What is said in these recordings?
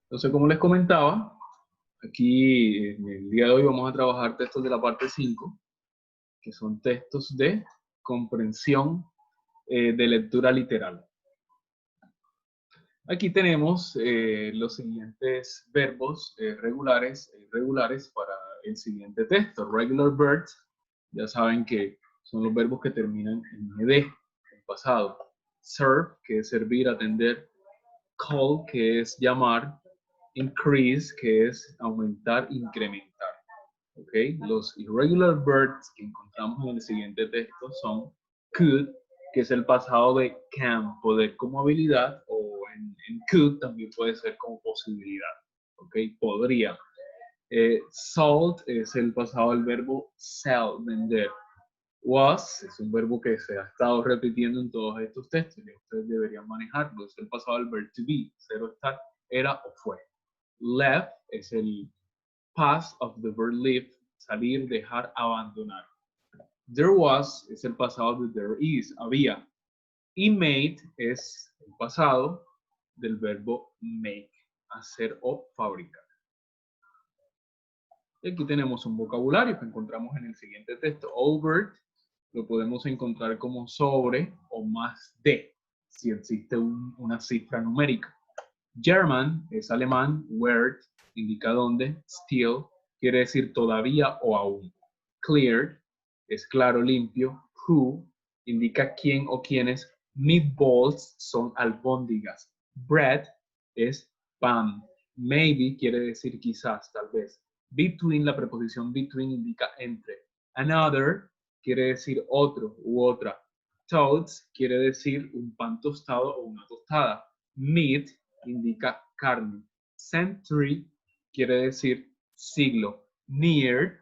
Entonces, como les comentaba, aquí en el día de hoy vamos a trabajar textos de la parte 5, que son textos de comprensión de lectura literal. Aquí tenemos los siguientes verbos regulares e irregulares para el siguiente texto. Regular verbs, ya saben que son los verbos que terminan en ed, en pasado. Serve, que es servir, atender. Call, que es llamar. Increase, que es aumentar, incrementar. ¿Okay? Los irregular verbs que encontramos en el siguiente texto son could, que es el pasado de can, poder como habilidad, o en could también puede ser como posibilidad. ¿Okay? Podría. Sold es el pasado del verbo sell, vender. Was es un verbo que se ha estado repitiendo en todos estos textos y ustedes deberían manejarlo. Es el pasado del verbo to be, ser o estar, era o fue. Left es el past of the verb leave, salir, dejar, abandonar. There was es el pasado de there is, había. Y made es el pasado del verbo make, hacer o fabricar. Y aquí tenemos un vocabulario que encontramos en el siguiente texto. Over lo podemos encontrar como sobre o más de, si existe una cifra numérica. German es alemán, where indica dónde, still quiere decir todavía o aún. Clear es claro, limpio. Who indica quién o quiénes. Meatballs son albóndigas. Bread es pan. Maybe quiere decir quizás, tal vez. Between, la preposición between indica entre. Another quiere decir otro u otra. Toast quiere decir un pan tostado o una tostada. Meat indica carne. Century quiere decir siglo. Near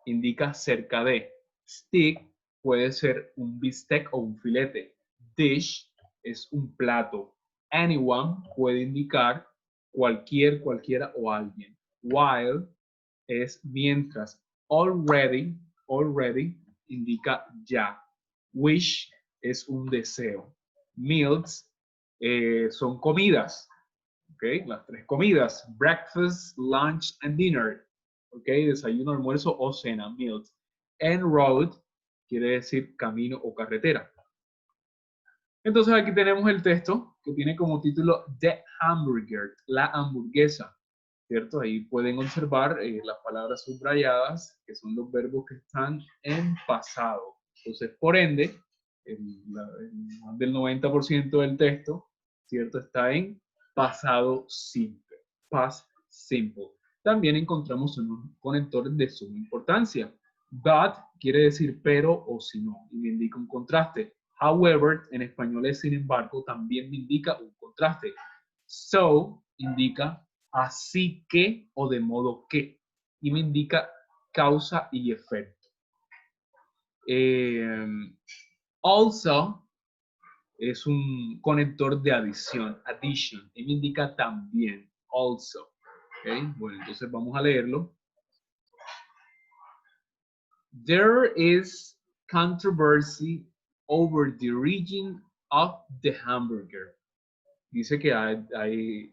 indica cerca de. Stick puede ser un bistec o un filete. Dish es un plato. Anyone puede indicar cualquier, cualquiera o alguien. While es mientras. Already indica ya. Wish es un deseo. Meals son comidas. ¿Ok? Las tres comidas. Breakfast, lunch and dinner. ¿Ok? Desayuno, almuerzo o cena. Meals. En road quiere decir camino o carretera. Entonces aquí tenemos el texto que tiene como título The Hamburger, la hamburguesa, ¿cierto? Ahí pueden observar las palabras subrayadas, que son los verbos que están en pasado. Entonces, por ende, más del 90% del texto, ¿cierto? Está en pasado simple, past simple. También encontramos unos conectores de suma importancia. But quiere decir pero o si no, y me indica un contraste. However, en español es sin embargo, también me indica un contraste. So indica así que o de modo que, y me indica causa y efecto. Also es un conector de adición, addition, y me indica también, also. ¿Okay? Bueno, entonces vamos a leerlo. There is controversy over the origin of the hamburger. Dice que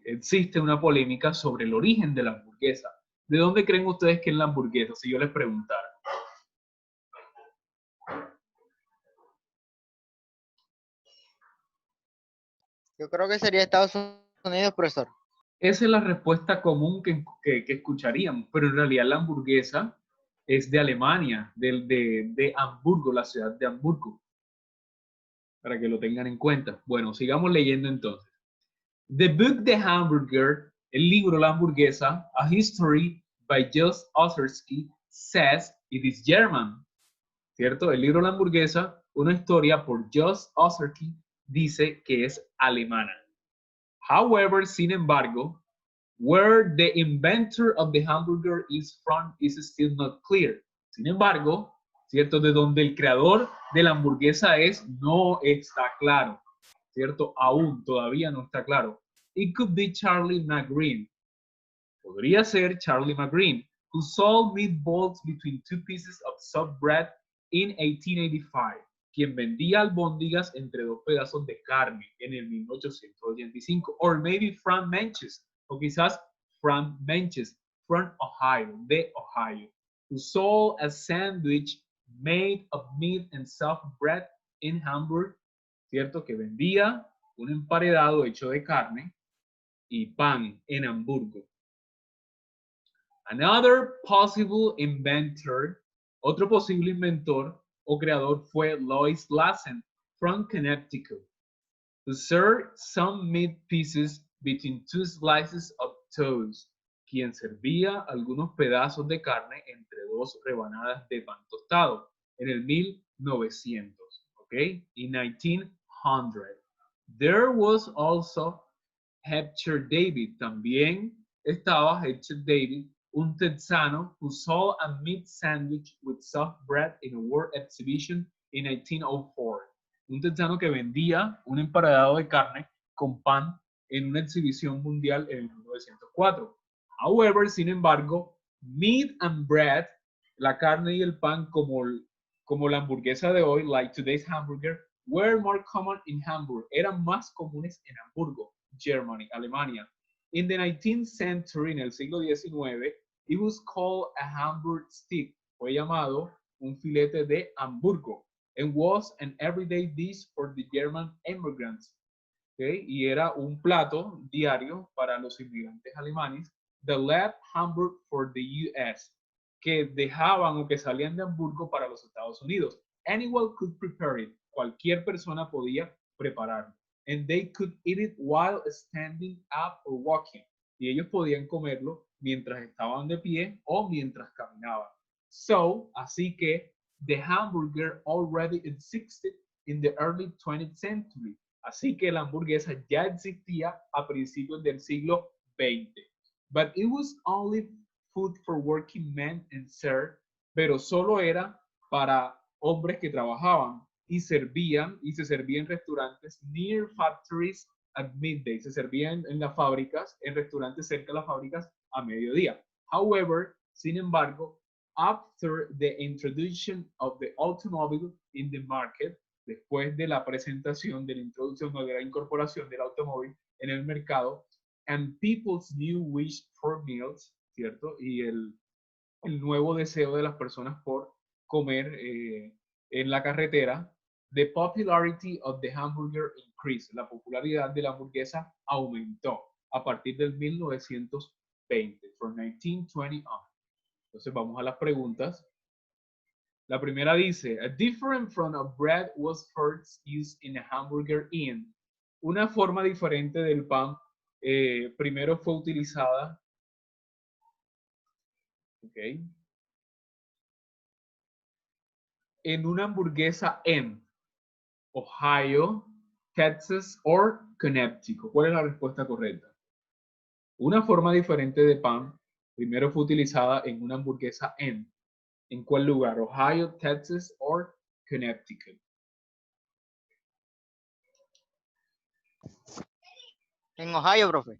existe una polémica sobre el origen de la hamburguesa. ¿De dónde creen ustedes que es la hamburguesa? Si yo les preguntara. Yo creo que sería Estados Unidos, profesor. Esa es la respuesta común que escucharíamos, pero en realidad la hamburguesa es de Alemania, de Hamburgo, la ciudad de Hamburgo, para que lo tengan en cuenta. Bueno, sigamos leyendo entonces. The book The Hamburger, el libro La hamburguesa, A History by Just Ostrowski, says it is German. ¿Cierto? El libro La hamburguesa, una historia por Just Ostrowski, dice que es alemana. However, sin embargo, where the inventor of the hamburger is from is still not clear. Sin embargo, ¿cierto? De donde el creador de la hamburguesa es, no está claro. ¿Cierto? Aún, todavía no está claro. It could be Charlie McGreen. Podría ser Charlie McGreen, who sold meatballs between two pieces of soft bread in 1885, quien vendía albóndigas entre dos pedazos de carne en el 1885. Or maybe Frank Menches, o quizás from Manchester, from Ohio, de Ohio, who sold a sandwich made of meat and soft bread in Hamburg, ¿cierto? Que vendía un emparedado hecho de carne y pan en Hamburgo. Another possible inventor, otro posible inventor o creador fue Lois Lassen from Connecticut, who served some meat pieces between two slices of toast, quien servía algunos pedazos de carne entre dos rebanadas de pan tostado en el 1900, ¿ok? In 1900. There was also Hector David, también estaba Hector David, un texano who sold a meat sandwich with soft bread in a world exhibition in 1904. Un texano que vendía un emparedado de carne con pan en una exhibición mundial en 1904. However, sin embargo, meat and bread, la carne y el pan como la hamburguesa de hoy, like today's hamburger, were more common in Hamburg. Eran más comunes en Hamburgo, Germany, Alemania. In the 19th century, en el siglo XIX, it was called a Hamburg steak. Fue llamado un filete de Hamburgo. And was an everyday dish for the German immigrants. ¿Okay? Y era un plato diario para los inmigrantes alemanes that left Hamburg for the US, que dejaban o que salían de Hamburgo para los Estados Unidos. Anyone could prepare it. Cualquier persona podía prepararlo. And they could eat it while standing up or walking. Y ellos podían comerlo mientras estaban de pie o mientras caminaban. So, así que the hamburger already existed in the early 20th century. Así que la hamburguesa ya existía a principios del siglo XX. But it was only food for working men and served, pero solo era para hombres que trabajaban y servían y se servían en restaurantes near factories at midday. Se servían en las fábricas, en restaurantes cerca de las fábricas a mediodía. However, sin embargo, after the introduction of the automobile in the market, después de la presentación, de la introducción o de la incorporación del automóvil en el mercado, and people's new wish for meals, ¿cierto? Y el nuevo deseo de las personas por comer en la carretera, the popularity of the hamburger increased. La popularidad de la hamburguesa aumentó a partir del 1920, from 1920 on. Entonces vamos a las preguntas. La primera dice, a different form of bread was first used in a hamburger inn. Una forma diferente del pan primero fue utilizada, okay, en una hamburguesa en Ohio, Texas or Connecticut. ¿Cuál es la respuesta correcta? Una forma diferente de pan primero fue utilizada en una hamburguesa ¿en cuál lugar? Ohio, Texas or Connecticut. En Ohio, profe.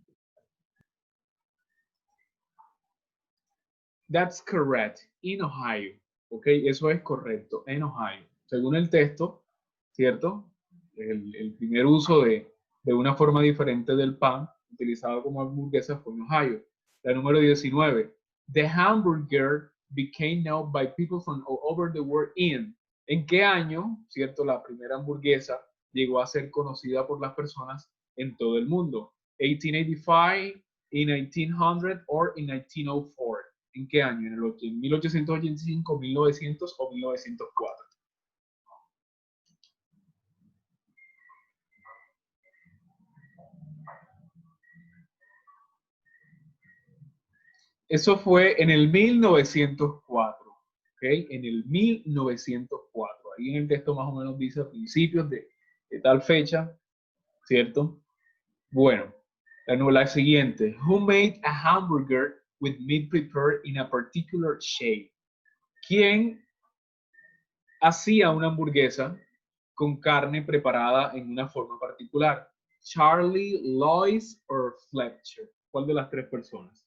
That's correct. In Ohio. Ok, eso es correcto. En Ohio. Según el texto, ¿cierto? El primer uso de una forma diferente del pan utilizado como hamburguesa fue en Ohio. La número 19. The hamburger became known by people from all over the world ¿En qué año, cierto, la primera hamburguesa llegó a ser conocida por las personas en todo el mundo? 1885, in 1900 or in 1904. ¿En qué año? ¿En 1885, 1900 o 1904? Eso fue en el 1904, ¿ok? En el 1904. Ahí en el texto más o menos dice a principios de tal fecha, ¿cierto? Bueno, la siguiente. Who made a hamburger with meat prepared in a particular shape? ¿Quién hacía una hamburguesa con carne preparada en una forma particular? Charlie, Lois o Fletcher. ¿Cuál de las tres personas?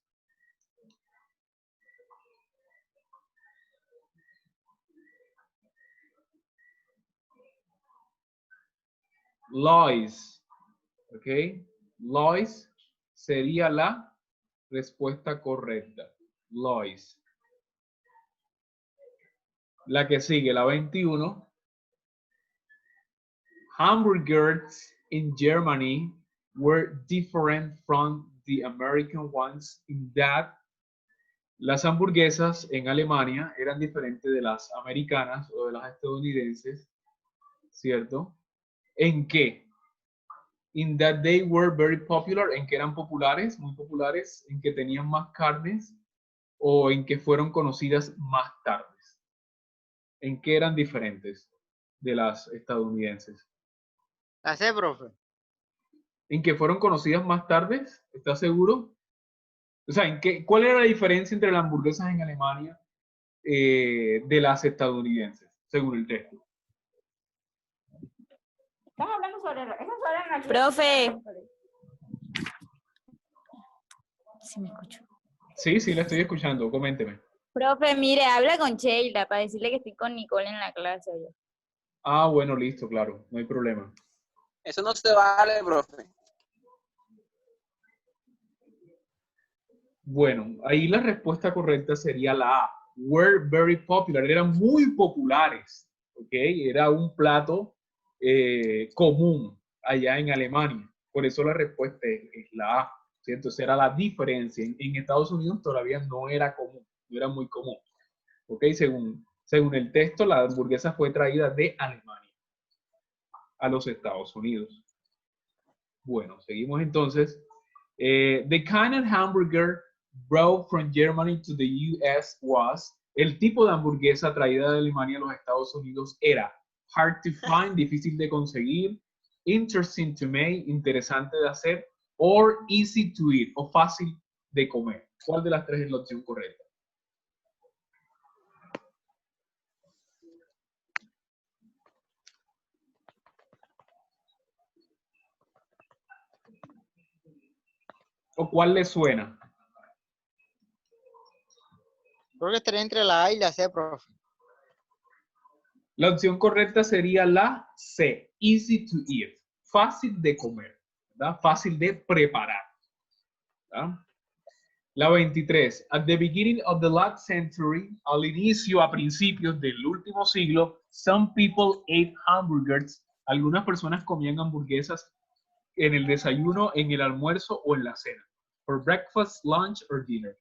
Lois, ¿ok? Lois sería la Respuesta correcta. Lois. La que sigue, la 21. Hamburgers in Germany were different from the American ones in that las hamburguesas en Alemania eran diferentes de las americanas o de las estadounidenses, ¿cierto? ¿En qué? In that they were very popular, en que eran populares, muy populares, en que tenían más carnes o en que fueron conocidas más tardes. ¿En qué eran diferentes de las estadounidenses? La sé, profe. ¿En que fueron conocidas más tardes? ¿Estás seguro? O sea, ¿cuál era la diferencia entre las hamburguesas en Alemania de las estadounidenses, según el texto? Estás hablando sobre eso sobre Profe. Sí, me escucho. Sí, la estoy escuchando, coménteme. Profe, mire, habla con Sheila para decirle que estoy con Nicole en la clase. Oye. Ah, bueno, listo, claro, no hay problema. Eso no se vale, profe. Bueno, ahí la respuesta correcta sería la A. Were very popular, eran muy populares, ¿ok? Era un plato común allá en Alemania. Por eso la respuesta es la A, ¿cierto? Esa era la diferencia. En Estados Unidos todavía no era común, no era muy común, ¿ok? Según el texto, la hamburguesa fue traída de Alemania a los Estados Unidos. Bueno, seguimos entonces. The kind of hamburger brought from Germany to the US was, el tipo de hamburguesa traída de Alemania a los Estados Unidos era hard to find, difícil de conseguir, interesting to make, interesante de hacer, or easy to eat, o fácil de comer. ¿Cuál de las tres es la opción correcta? ¿O cuál le suena? Creo que estaría entre la A y la C, profe. La opción correcta sería la C, easy to eat, fácil de comer, ¿verdad? Fácil de preparar, ¿verdad? La 23. At the beginning of the last century, al inicio, a principios del último siglo, some people ate hamburgers. Algunas personas comían hamburguesas en el desayuno, en el almuerzo o en la cena. For breakfast, lunch or dinner.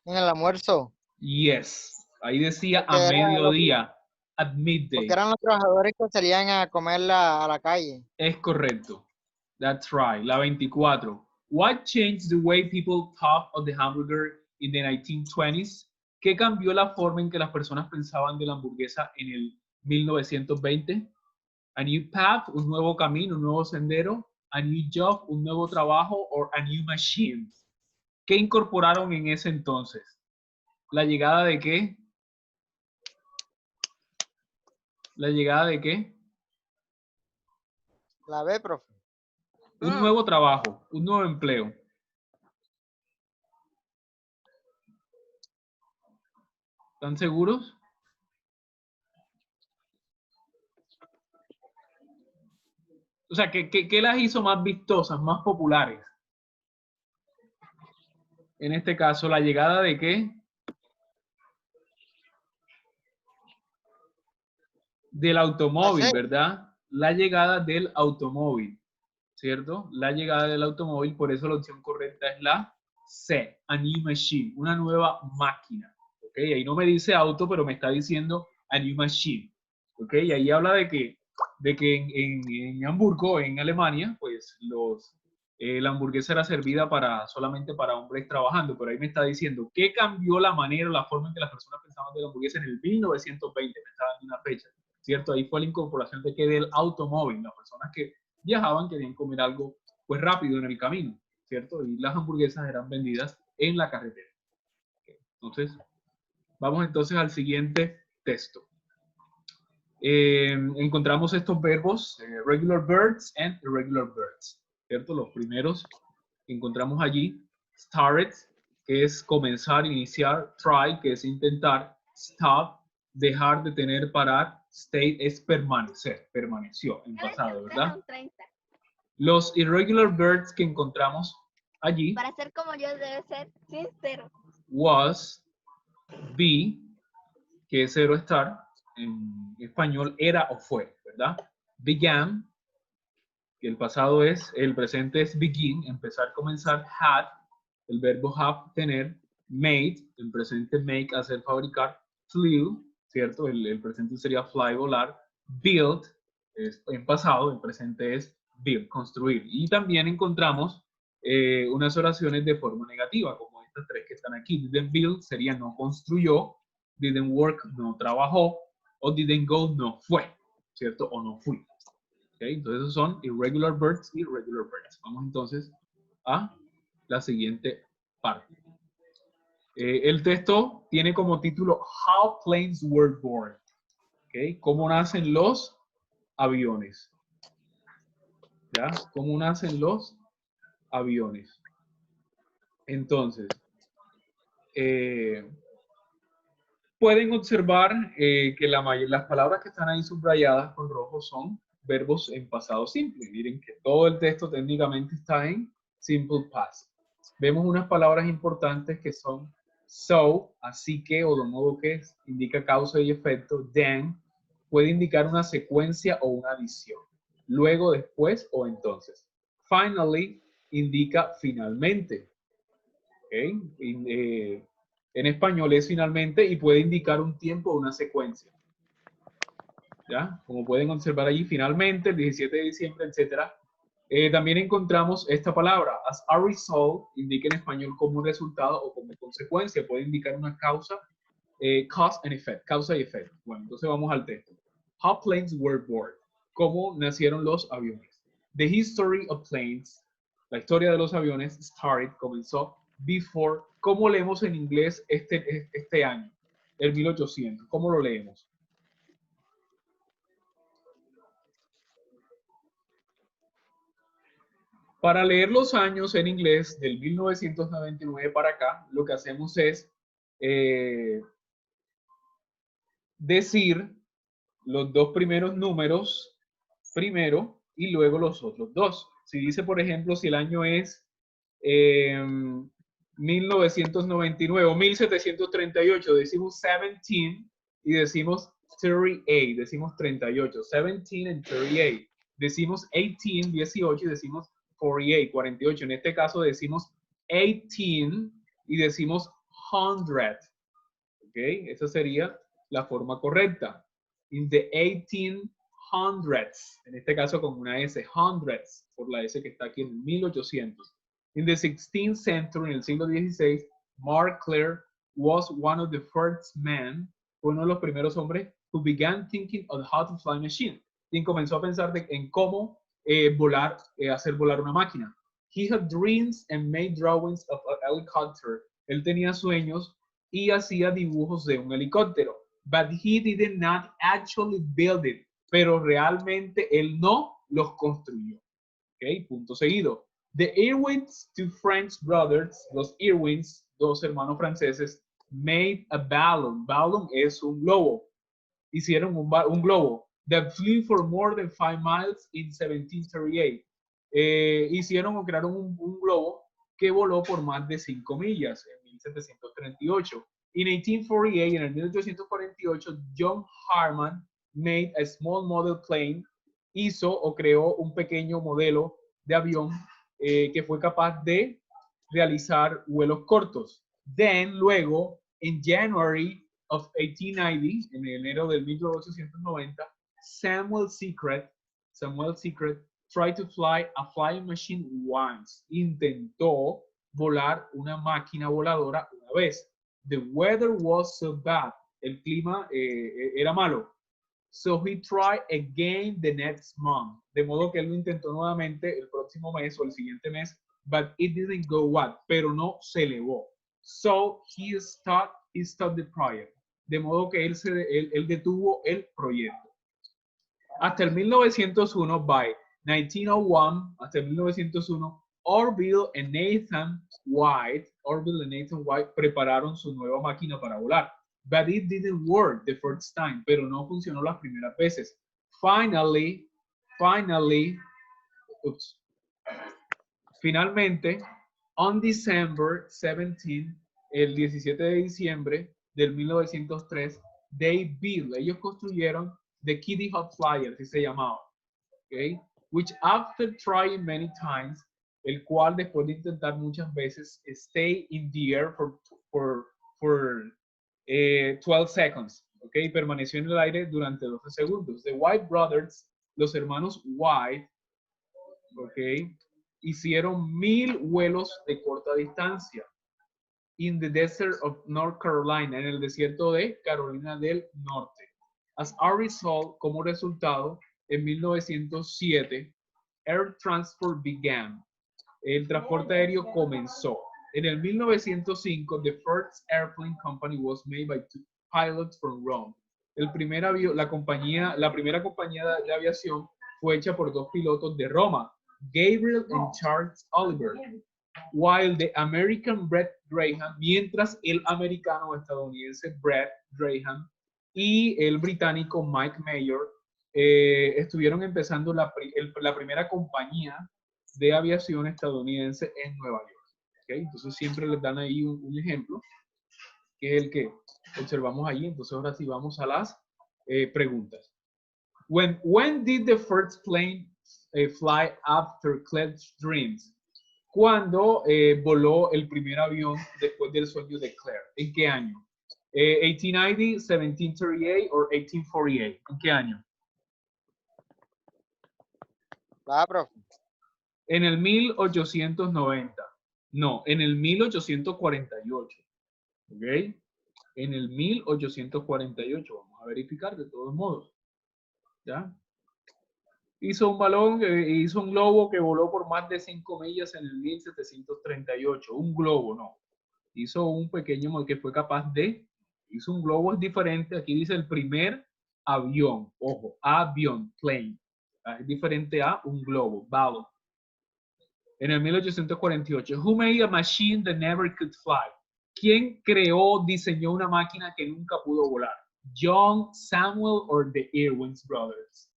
En el almuerzo. Yes. Ahí decía Porque a era mediodía, at midday. Porque eran los trabajadores que salían a comer a la calle. Es correcto. That's right. La 24. What changed the way people thought of the hamburger in the 1920s? ¿Qué cambió la forma en que las personas pensaban de la hamburguesa en el 1920? A new path, un nuevo camino, un nuevo sendero. A new job, un nuevo trabajo. Or a new machine. ¿Qué incorporaron en ese entonces? ¿La llegada de qué? ¿La llegada de qué? La B, profe. Un nuevo trabajo, un nuevo empleo. ¿Están seguros? O sea, ¿qué las hizo más vistosas, más populares? En este caso, ¿la llegada de qué? Del automóvil, ¿verdad? La llegada del automóvil, ¿cierto? La llegada del automóvil, por eso la opción correcta es la C, a new machine, una nueva máquina, ¿ok? Ahí no me dice auto, pero me está diciendo a new machine, ¿ok? Y ahí habla de que en Hamburgo, en Alemania, pues la hamburguesa era servida solamente para hombres trabajando, pero ahí me está diciendo ¿qué cambió la manera, la forma en que las personas pensaban de la hamburguesa en el 1920? Me está dando una fecha, ¿cierto? Ahí fue la incorporación de que del automóvil, las personas que viajaban querían comer algo pues rápido en el camino, ¿cierto? Y las hamburguesas eran vendidas en la carretera. Entonces, vamos entonces al siguiente texto. Encontramos estos verbos, regular verbs and irregular verbs, ¿cierto? Los primeros que encontramos allí, started, que es comenzar, iniciar, try, que es intentar, stop, dejar, detener, parar, stay es permanecer, permaneció en pasado, ¿verdad? Los irregular verbs que encontramos allí. Para ser como yo debe ser sincero. Was, be, que es cero estar, en español era o fue, ¿verdad? Began, que el pasado es, el presente es begin, empezar, comenzar. Had, el verbo have, tener. Made, el presente make, hacer, fabricar. Flew, ¿cierto? El presente sería fly, volar. Build, es en pasado, el presente es build, construir. Y también encontramos unas oraciones de forma negativa, como estas tres que están aquí. Didn't build sería no construyó, didn't work no trabajó, o didn't go no fue, ¿cierto? O no fui. ¿Okay? Entonces esos son irregular verbs y regular verbs. Vamos entonces a la siguiente parte. El texto tiene como título How Planes Were Born. ¿Okay? ¿Cómo nacen los aviones? ¿Ya? ¿Cómo nacen los aviones? Entonces, pueden observar que las palabras que están ahí subrayadas con rojo son verbos en pasado simple. Miren que todo el texto técnicamente está en simple past. Vemos unas palabras importantes que son so, así que, o de modo que, indica causa y efecto. Then, puede indicar una secuencia o una adición. Luego, después o entonces. Finally, indica finalmente. ¿Okay? En español es finalmente y puede indicar un tiempo o una secuencia. ¿Ya? Como pueden observar allí, finalmente, el 17 de diciembre, etc. También encontramos esta palabra, as a result, indica en español como resultado o como consecuencia. Puede indicar una causa, cause and effect, causa y efecto. Bueno, entonces vamos al texto. How planes were born. ¿Cómo nacieron los aviones? The history of planes, la historia de los aviones, started, comenzó, before. ¿Cómo leemos en inglés este año? El 1800. ¿Cómo lo leemos? Para leer los años en inglés del 1999 para acá, lo que hacemos es decir los dos primeros números primero y luego los otros dos. Si dice, por ejemplo, si el año es 1999 o 1738, decimos 17 y decimos 38, decimos 38, 17 and 38. Decimos 18, 18 y decimos 48, 48. En este caso decimos 18 y decimos 100. ¿Ok? Esa sería la forma correcta. In the 1800s. En este caso con una S. Hundreds. Por la S que está aquí en 1800. In the 16th century, en el siglo XVI, Mark Clare was one of the first men, fue uno de los primeros hombres who began thinking on how to fly machine. Quien comenzó a pensar en cómo volar, hacer volar una máquina. He had dreams and made drawings of an helicopter. Él tenía sueños y hacía dibujos de un helicóptero. But he did not actually build it. Pero realmente él no los construyó. Ok, punto seguido. The Irwins, two French brothers, los Irwins, dos hermanos franceses, made a balloon. Balloon es un globo. Hicieron un globo that flew for more than 5 miles in 1738. Hicieron o crearon un globo que voló por más de 5 millas en 1738. In 1848, en el 1848, John Harman made a small model plane, hizo o creó un pequeño modelo de avión que fue capaz de realizar vuelos cortos. Then, luego, in January of 1890, en enero del 1890, Samuel Secret tried to fly a flying machine once. Intentó volar una máquina voladora una vez. The weather was so bad. El clima era malo. So he tried again the next month. De modo que él lo intentó nuevamente el próximo mes o el siguiente mes, but it didn't go well. Pero no se elevó. So he stopped the project. De modo que él detuvo el proyecto. Hasta el 1901, by 1901, hasta el 1901, Orville y Nathan White prepararon su nueva máquina para volar. But it didn't work the first time, pero no funcionó las primeras veces. Finalmente, On December 17, el 17 de diciembre del 1903, they built, ellos construyeron the Kitty Hawk Flyer, así se llamaba, okay? Which after trying many times, el cual después de intentar muchas veces, stay in the air for 12 seconds, okay? Permaneció en el aire durante 12 segundos. The White Brothers, los hermanos White, okay, hicieron 1000 vuelos de corta distancia in the desert of North Carolina, en el desierto de Carolina del Norte. As a result, como resultado, en 1907, air transport began. El transporte aéreo comenzó. En el 1905, the first airplane company was made by 2 pilots from Rome. El primer avión, la primera compañía de aviación fue hecha por 2 pilotos de Roma, Gabriel and Charles Oliver, while the American Brett Graham, mientras el americano estadounidense Brett Graham y el británico Mike Mayor estuvieron empezando la primera compañía de aviación estadounidense en Nueva York. ¿Okay? Entonces siempre les dan ahí un ejemplo, que es el que observamos allí. Entonces ahora sí vamos a las preguntas. When did the first plane fly after Claire's dreams? ¿Cuándo voló el primer avión después del sueño de Claire? ¿En qué año? 1890, 1738 o 1848? ¿En qué año? Va, profe. En el 1890. No, en el 1848. ¿Ok? En el 1848. Vamos a verificar de todos modos. ¿Ya? Hizo un globo que voló por más de 5 millas en el 1738. Un globo, no. Hizo un pequeño que fue capaz de... Hizo un globo, es diferente. Aquí dice el primer avión. Ojo, avión, plane. Es diferente a un globo, balloon. En el 1848. Who made a machine that never could fly? ¿Quién diseñó una máquina que nunca pudo volar? John, Samuel, or the Irwin brothers?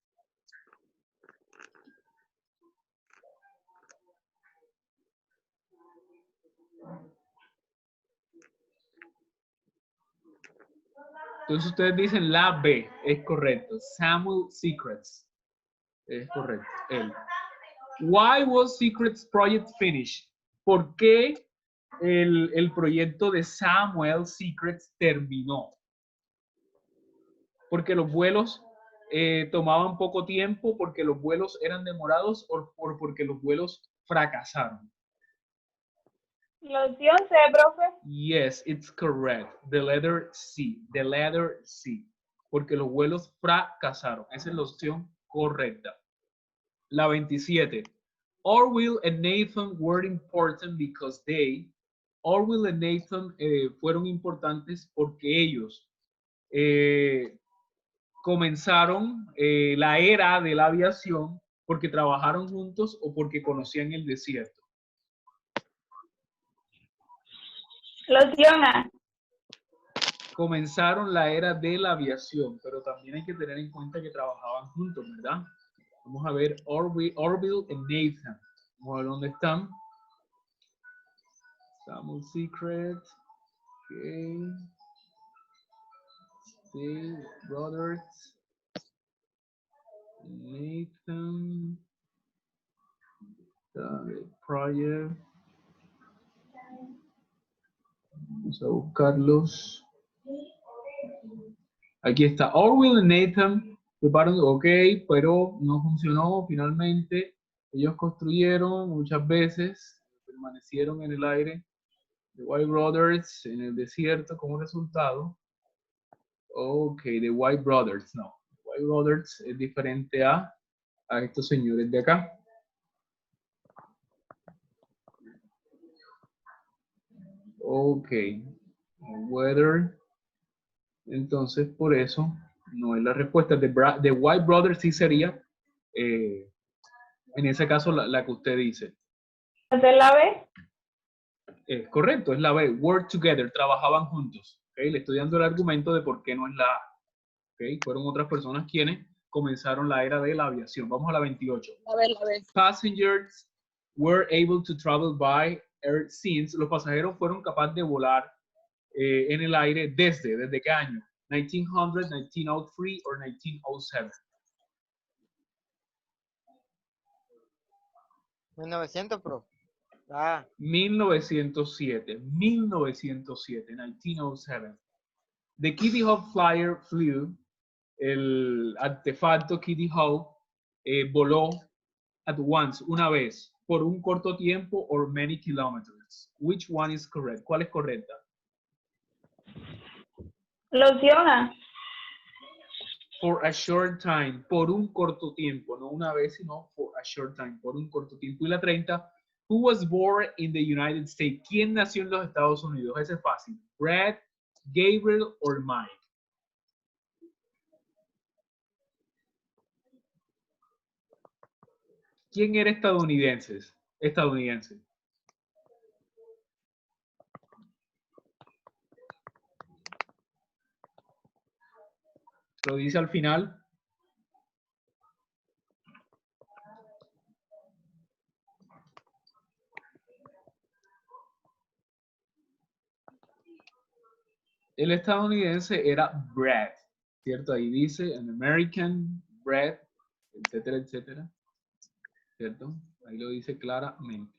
Entonces ustedes dicen la B, es correcto. Samuel Secrets. Es correcto, él. Why was Secrets Project finished? ¿Por qué el proyecto de Samuel Secrets terminó? Porque los vuelos tomaban poco tiempo, porque los vuelos eran demorados o porque los vuelos fracasaron. La opción C, profe. Yes, it's correct. The letter C. The letter C. Porque los vuelos fracasaron. Esa es la opción correcta. La 27. Orville and Nathan were important because they. Orville and Nathan fueron importantes porque ellos comenzaron la era de la aviación porque trabajaron juntos o porque conocían el desierto. La opción A. Comenzaron la era de la aviación, pero también hay que tener en cuenta que trabajaban juntos, ¿verdad? Vamos a ver Orville y Nathan. Vamos a ver dónde están. Samuel Secret. Okay. Sí, Brothers. Nathan. Project. Vamos a buscarlos. Aquí está. Orville y Nathan prepararon, ok, pero no funcionó finalmente. Ellos construyeron muchas veces, permanecieron en el aire. The White Brothers en el desierto como resultado. Ok, The White Brothers, no. White Brothers es diferente a estos señores de acá. Ok. Weather. Entonces, por eso no es la respuesta. The White Brothers sí sería, en ese caso, la que usted dice. ¿Es la B? Es correcto, es la B. Work together, trabajaban juntos. ¿Okay? Le estoy dando el argumento de por qué no es la A. ¿Okay? Fueron otras personas quienes comenzaron la era de la aviación. Vamos a la 28. A ver, a ver. Passengers were able to travel by air since, los pasajeros fueron capaces de volar en el aire ¿desde qué año? 1900, 1903 o 1907. 1900, profe. Ah, 1907, 1907. The Kitty Hawk Flyer flew, el artefacto Kitty Hawk voló at once, una vez, por un corto tiempo or many kilometers. Which one is correct? ¿Cuál es correcta? La opción A. For a short time, por un corto tiempo, no una vez, sino for a short time, por un corto tiempo. Y la 30, who was born in the United States? ¿Quién nació en los Estados Unidos? Ese es fácil. Brad, Gabriel or Mike. ¿Quién era estadounidense? Estadounidense. Lo dice al final. El estadounidense era Brad, ¿cierto? Ahí dice an American Brad, etcétera, etcétera, ¿cierto? Ahí lo dice claramente.